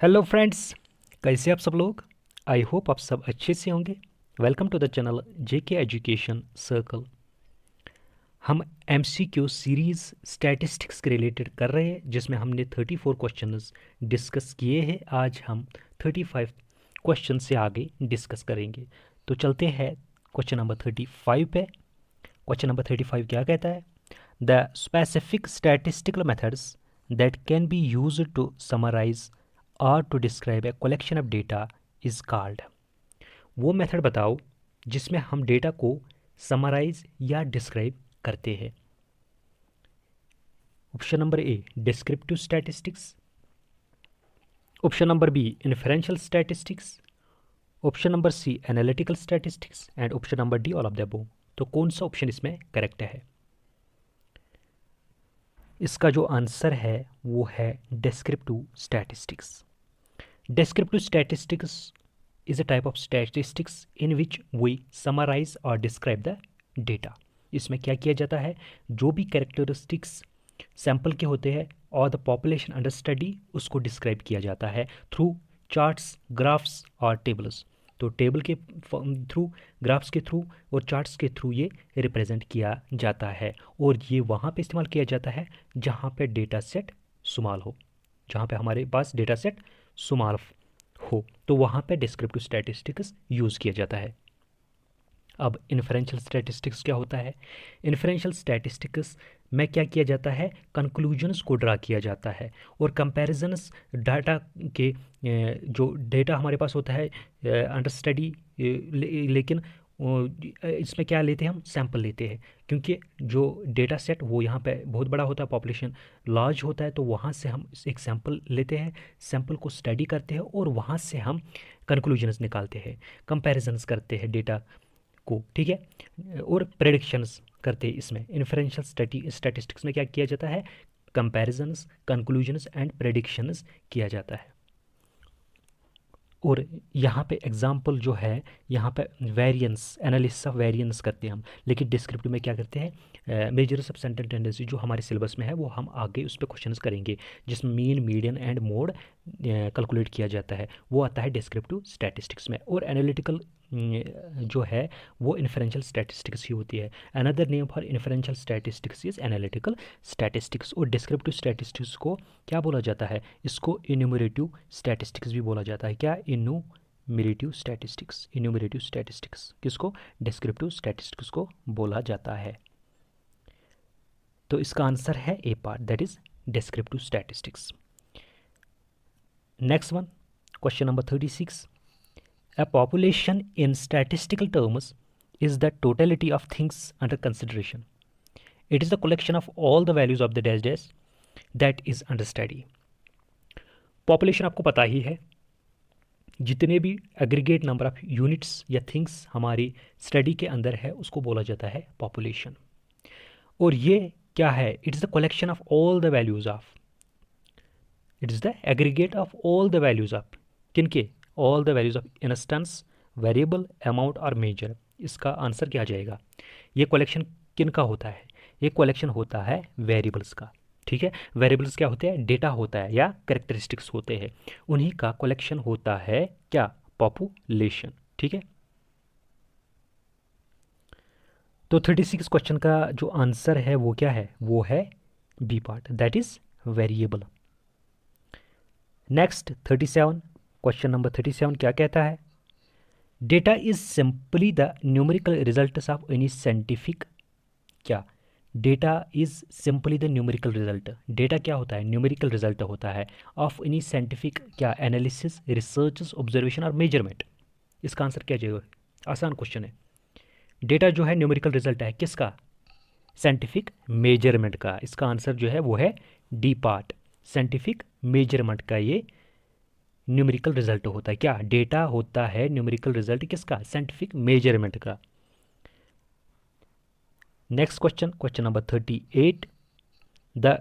Hello friends, कैसे आप सब लोग। आई होप आप सब अच्छे से होंगे। Welcome to the channel JK education circle. हम एमसीक्यू सीरीज़ स्टैटिस्टिक्स के रिलेटेड कर रहे हैं, जिसमें हमने 34 क्वेश्चंस डिस्कस किए हैं। आज हम 35 क्वेश्चन से आगे डिस्कस करेंगे। तो चलते हैं क्वेश्चन नंबर 35 पे। क्वेश्चन नंबर 35 क्या कहता है? The specific statistical methods that can be used to summarize or to describe a collection of data is called। वो मेथड बताओ जिसमें हम डेटा को समराइज या डिस्क्राइब करते हैं। Option number A descriptive statistics, option number B inferential statistics, option number C analytical statistics and option number D all of the above. तो कौन सा ऑप्शन इसमें करेक्ट है? इसका जो आंसर है वो है descriptive statistics. Descriptive statistics is a type of statistics in which we summarize or describe the data। इसमें क्या किया जाता है, जो भी कैरेक्टरिस्टिक्स सैंपल के होते हैं और द पॉपुलेशन अंडर स्टडी उसको डिस्क्राइब किया जाता है थ्रू चार्ट्स, ग्राफ्स और टेबल्स। तो टेबल के थ्रू, ग्राफ्स के थ्रू और चार्ट्स के थ्रू ये रिप्रेजेंट किया जाता है। और ये वहाँ पे इस्तेमाल किया जाता है जहाँ पे डेटा सेट शुमाल हो, जहाँ पे हमारे पास डेटा सेट शुमार हो, तो वहाँ पे डिस्क्रिप्टिव स्टैटिस्टिक्स यूज़ किया जाता है। अब इन्फरेंशियल स्टैटिस्टिक्स क्या होता है? इन्फरेंशियल स्टैटिस्टिक्स में क्या किया जाता है, कंक्लूजन्स को ड्रा किया जाता है और कंपैरिजन्स डाटा के जो डेटा हमारे पास होता है अंडर स्टडी, लेकिन इसमें क्या लेते हैं, हम सैंपल लेते हैं, क्योंकि जो डेटा सेट वो यहाँ पे बहुत बड़ा होता है, पॉपुलेशन लार्ज होता है, तो वहाँ से हम एक सैंपल लेते हैं, सैंपल को स्टडी करते हैं और वहाँ से हम कंक्लूजन्स निकालते हैं, कंपैरिजन्स करते हैं डेटा को, ठीक है, और प्रेडिक्शंस करते हैं। इसमें इन्फरेंशियल स्टैटिस्टिक्स में क्या किया जाता है, कंपैरिजन्स, कंक्लूजन्स एंड प्रेडिक्शंस किया जाता है। और यहाँ पे एग्जाम्पल जो है, यहाँ पे वेरिएंस, एनालिसिस ऑफ वेरिएंस करते हैं हम, लेकिन डिस्क्रिप्टिव में क्या करते हैं, मेजर्स ऑफ सेंट्रल टेंडेंसी जो हमारे सिलेबस में है वो हम आगे उस पर क्वेश्चंस करेंगे, जिसमें mean, median and mode calculate किया जाता है, वो आता है डिस्क्रिप्टिव स्टैटिस्टिक्स में। और एनालिटिकल जो है वो इन्फरेंशियल स्टैटिस्टिक्स ही होती है। Another name for inferential statistics is analytical statistics. और डिस्क्रिप्टिव स्टैटिस्टिक्स को क्या बोला जाता है, इसको इन्यूमरेटिव स्टैटिस्टिक्स भी बोला जाता है। क्या? Enumerative statistics. इन्यूमरेटिव स्टैटिस्टिक्स किसको? डिस्क्रिप्टिव स्टैटिस्टिक्स को बोला जाता है। तो इसका आंसर है A part, that is descriptive statistics. Next one, question number 36। A population in statistical terms is the totality of things under consideration. It is the collection of all the values of the dash dash that is under study. Population आपको पता ही है, जितने भी aggregate number of units या things हमारी study के अंदर है उसको बोला जाता है पॉपुलेशन। और ये क्या है? It is the collection of all the values of, it is the aggregate of all the values of, किनके? All the values of instance, variable, amount और मेजर। इसका आंसर क्या आ जाएगा? ये कलेक्शन किन का होता है? ये कलेक्शन होता है वेरिएबल्स का, ठीक है। वेरिएबल्स क्या होते हैं? डेटा होता है या कैरेक्टरिस्टिक्स होते हैं, उन्हीं का कलेक्शन होता है क्या? पॉपुलेशन, ठीक है। तो 36 क्वेश्चन का जो आंसर है वो क्या है? वो है B part, that is variable. Next 37, question number 37 क्या कहता है? Data is simply the numerical results of any scientific. क्या? Data is simply the numerical result. Data क्या होता है? न्यूमेरिकल रिजल्ट होता है ऑफ एनी साइंटिफिक क्या? एनालिसिस, रिसर्च, ऑब्जर्वेशन और मेजरमेंट। इसका आंसर क्या जाएगा? आसान क्वेश्चन है। डेटा जो है न्यूमेरिकल रिजल्ट है किसका? साइंटिफिक मेजरमेंट का। इसका आंसर जो है वो है डी पार्ट, साइंटिफिक मेजरमेंट का ये न्यूमेरिकल रिजल्ट होता है। क्या? डेटा होता है न्यूमेरिकल रिजल्ट किसका? साइंटिफिक मेजरमेंट का। Next question, question number 38। The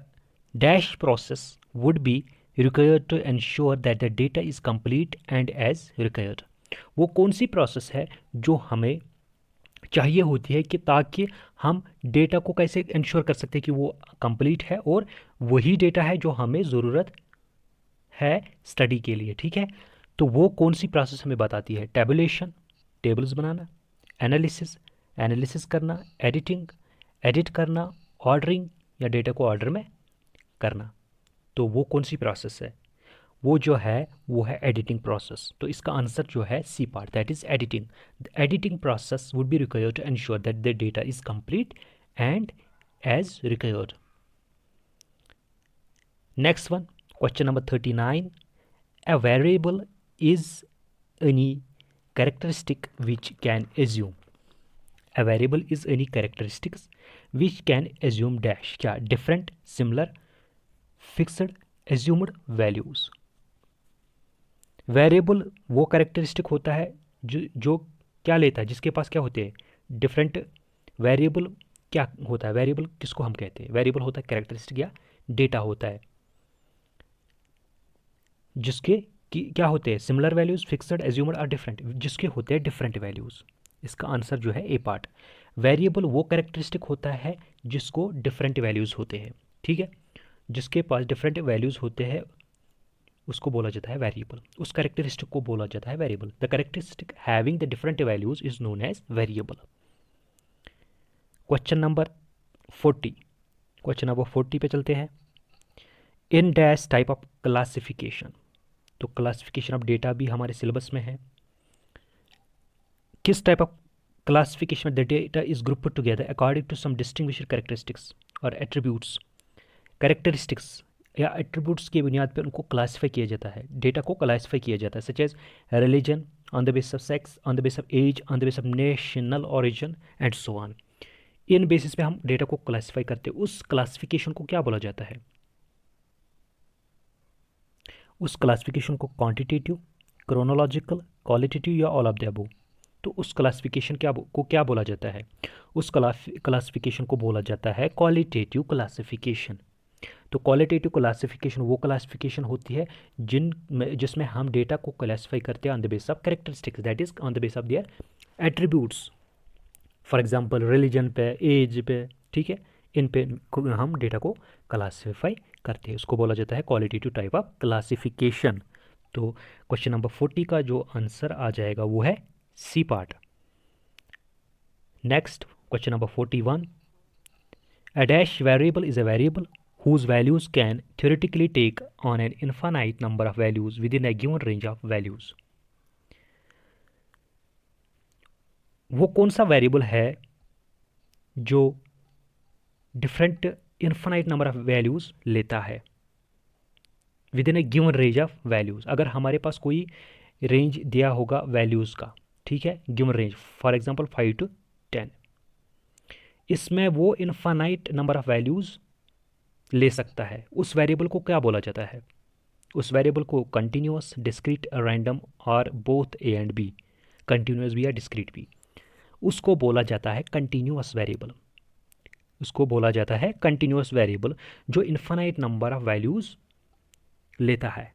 dash process would be required to ensure that the data is complete and as required. वो कौन सी प्रोसेस है जो हमें चाहिए होती है कि ताकि हम डेटा को कैसे इंश्योर कर सकते हैं कि वो कंप्लीट है और वही डेटा है जो हमें ज़रूरत है स्टडी के लिए, ठीक है। तो वो कौन सी प्रोसेस हमें बताती है? टेबुलेशन, टेबल्स बनाना, एनालिसिस, एनालिसिस करना, एडिटिंग, एडिट करना, ऑर्डरिंग या डेटा को ऑर्डर में करना। तो वो कौन सी प्रोसेस है? वो जो है वो है एडिटिंग प्रोसेस। तो इसका आंसर जो है C part, that is editing. The editing process would be required to ensure that the data is complete and as required. Next one, question number 39, a variable is any characteristic which can assume, a variable is any characteristics which can assume dash, क्या different, similar, fixed, assumed values। Variable वो characteristic होता है जो क्या लेता है, जिसके पास क्या होते हैं डिफरेंट। वेरिएबल क्या होता है? वेरिएबल किसको हम कहते हैं? वेरिएबल होता है कैरेक्टरिस्टिक या डेटा होता है जिसके क्या होते हैं सिमिलर वैल्यूज, फिक्सड, एज्यूम्ड और डिफरेंट, जिसके होते हैं डिफरेंट वैल्यूज। इसका आंसर जो है ए पार्ट। वेरिएबल वो कैरेक्टरिस्टिक होता है जिसको डिफरेंट वैल्यूज होते हैं, ठीक है। जिसके पास डिफरेंट वैल्यूज होते हैं उसको बोला जाता है वेरिएबल, उस कैरेक्टरिस्टिक को बोला जाता है variable. The characteristic having the different values is known as variable. Question number 40, question number 40 पे चलते हैं। In dash type of classification, तो क्लासिफिकेशन ऑफ डेटा भी हमारे सिलेबस में है। किस type of classification the data is grouped together according to some distinguished characteristics और एट्रीब्यूट्स। कैरेक्टरिस्टिक्स या एट्रीब्यूट्स की बुनियाद पर उनको क्लासिफाई किया जाता है, डेटा को क्लासिफाई किया जाता है, such as religion, on the basis of sex, on the basis of age, on the basis of national origin and so on. इन बेसिस पे हम डेटा को क्लासिफाई करते हैं। उस क्लासिफिकेशन को क्या बोला जाता है? उस क्लासिफिकेशन को क्वांटिटेटिव, क्रोनोलॉजिकल, क्वालिटेटिव या ऑल ऑफ द अबव। तो उस क्लासिफिकेशन को क्या बोला जाता है? उस क्लासिफिकेशन को बोला जाता है क्वालिटेटिव क्लासिफिकेशन। तो क्वालिटेटिव क्लासिफिकेशन वो क्लासिफिकेशन होती है जिसमें हम डेटा को क्लासिफाई करते हैं on the base of characteristics, that is on the base of their attributes. For example religion पे, एज पे, ठीक है, इन पे हम डेटा को क्लासिफाई करते हैं, उसको बोला जाता है क्वालिटेटिव टाइप ऑफ क्लासिफिकेशन। तो क्वेश्चन नंबर 40 का जो आंसर आ जाएगा वो है C part. Next question number 41, a dash variable is a variable whose values can theoretically take on an infinite number of values within a given range of values। वो कौन सा variable है जो different infinite number of values लेता है with in A given range of values. अगर हमारे पास कोई रेंज दिया होगा वैल्यूज़ का, ठीक है, given range, for example 5 to 10, इसमें वो इन्फानाइट नंबर ऑफ वैल्यूज़ ले सकता है। उस वेरिएबल को क्या बोला जाता है? उस वेरिएबल को कंटिन्यूअस, डिस्क्रीट, रैंडम और both A and B, continuous भी या डिस्क्रीट भी, उसको बोला जाता है कंटिन्यूअस वेरिएबल। उसको बोला जाता है कंटिन्यूअस वेरिएबल जो इन्फानाइट नंबर ऑफ वैल्यूज़ लेता है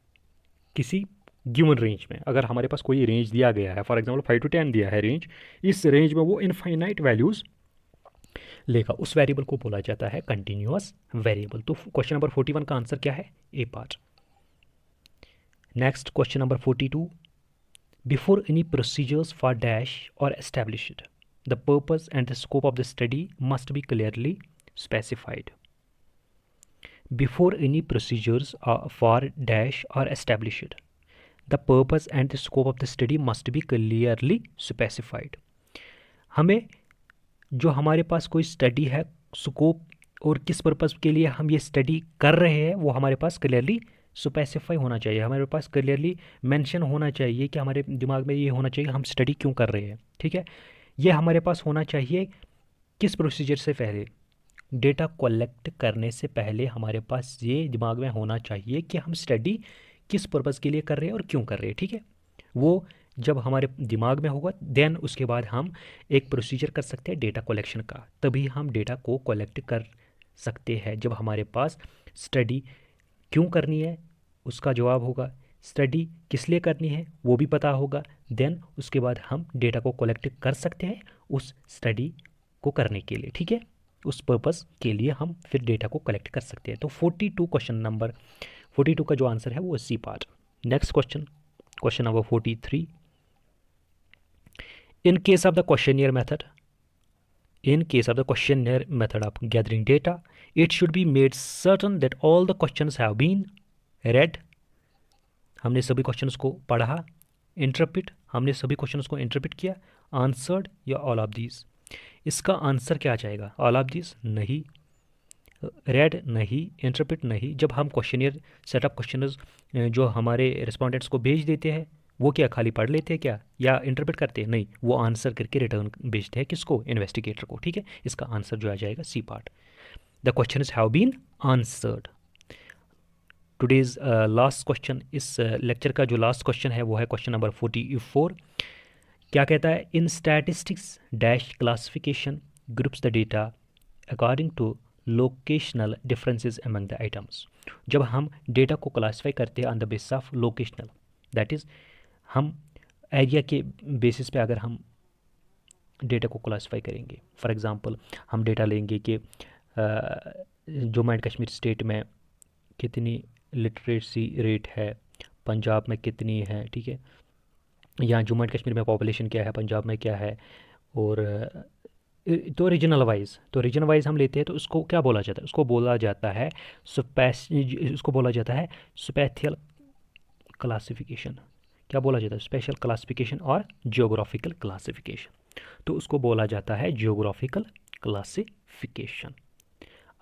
किसी गिवन रेंज में। अगर हमारे पास कोई रेंज दिया गया है, फॉर एग्जांपल 5 to 10 दिया है रेंज, इस रेंज में वो इनफाइनाइट वैल्यूज़ लेगा, उस वेरिएबल को बोला जाता है कंटिन्यूअस वेरिएबल। तो क्वेश्चन नंबर 41 का आंसर क्या है? A part. Next question number 42, before any procedures for dash are established the purpose and the scope of the study must be clearly specified. Before any procedures for dash are established the purpose and the scope of the study must be clearly specified. हमें जो हमारे पास कोई study है, scope और किस purpose के लिए हम ये स्टडी कर रहे हैं वो हमारे पास क्लियरली स्पेसिफाई होना चाहिए। हमारे पास क्लियरली मेंशन होना चाहिए कि हमारे दिमाग में ये होना चाहिए हम स्टडी क्यों कर रहे हैं, ठीक है। ये हमारे पास होना चाहिए किस प्रोसीजर से पहले, डेटा कलेक्ट करने से पहले हमारे पास ये दिमाग में होना चाहिए कि हम स्टडी किस पर्पज़ के लिए कर रहे हैं और क्यों कर रहे हैं, ठीक है। वो जब हमारे दिमाग में होगा देन उसके बाद हम एक प्रोसीजर कर सकते हैं डेटा कलेक्शन का, तभी हम डेटा को कलेक्ट कर सकते हैं। जब हमारे पास स्टडी क्यों करनी है उसका जवाब होगा, स्टडी किस लिए करनी है वो भी पता होगा, देन उसके बाद हम डेटा को कलेक्ट कर सकते हैं उस स्टडी को करने के लिए, ठीक है। उस पर्पज़ के लिए हम फिर डेटा को कलेक्ट कर सकते हैं। तो 42 क्वेश्चन नंबर 42 का जो आंसर है वो C part. Next question, question number 43। In case of the questionnaire method, in case of the questionnaire method of gathering data, it should be made certain that all the questions have been read, हमने सभी questions को पढ़ा, interpret, हमने सभी questions को interpret किया, answered या all of these. इसका आंसर क्या आ जाएगा? ऑल ऑफ दीज नहीं, रेड नहीं, इंटरप्रेट नहीं। जब हम क्वेश्चनियर सेटअप क्वेश्चंस जो हमारे रिस्पोंडेंट्स को भेज देते हैं, वो क्या खाली पढ़ लेते हैं क्या या इंटरप्रेट करते हैं? नहीं, वो आंसर करके रिटर्न भेजते हैं किसको? इन्वेस्टिगेटर को। ठीक है, इसका आंसर जो आ जाएगा C part. The questions have been answered. Today's last question, इस लेक्चर का जो लास्ट क्वेश्चन है वो है क्वेश्चन नंबर 44। क्या कहता है? In statistics dash classification groups the data according to locational differences among the items. जब हम डेटा को क्लासीफाई करते हैं on the basis of locational, that is हम एरिया के बेसिस पे अगर हम डेटा को क्लासीफाई करेंगे, फॉर एग्जांपल हम डेटा लेंगे कि जम्मू एंड कश्मीर स्टेट में कितनी लिटरेसी रेट है, पंजाब में कितनी है, ठीक है, या जम्मू एंड कश्मीर में पॉपुलेशन क्या है, पंजाब में क्या है, और तो रीजनल वाइज हम लेते हैं तो उसको क्या बोला जाता है? उसको बोला जाता है स्पेशियल क्लासिफिकेशन। क्या बोला जाता है? स्पेशल क्लासिफिकेशन और जियोग्राफिकल क्लासिफिकेशन। तो उसको बोला जाता है जियोग्राफिकल क्लासिफिकेशन।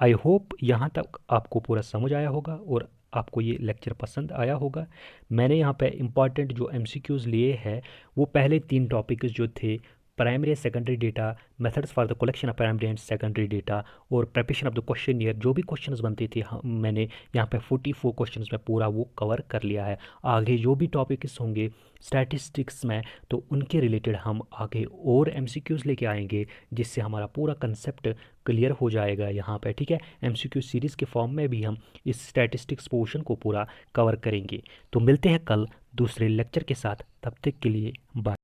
आई होप यहाँ तक आपको पूरा समझ आया होगा और आपको ये लेक्चर पसंद आया होगा। मैंने यहाँ पे इम्पॉर्टेंट जो एमसीक्यूज़ लिए हैं वो पहले 3 टॉपिक्स जो थे, primary and secondary data, methods for the collection of primary and secondary data, और प्रिपरेशन ऑफ द क्वेश्चनियर, जो भी क्वेश्चंस बनते थे मैंने यहाँ पे 44 क्वेश्चंस में पूरा वो कवर कर लिया है। आगे जो भी टॉपिक्स होंगे स्टैटिस्टिक्स में तो उनके रिलेटेड हम आगे और एमसीक्यूज़ लेके आएंगे जिससे हमारा पूरा कंसेप्ट क्लियर हो जाएगा यहाँ पे। ठीक है, एमसीक्यू सीरीज़ के फॉर्म में भी हम इस स्टैटिस्टिक्स पोर्शन को पूरा कवर करेंगे। तो मिलते हैं कल दूसरे लेक्चर के साथ, तब तक के लिए बाय।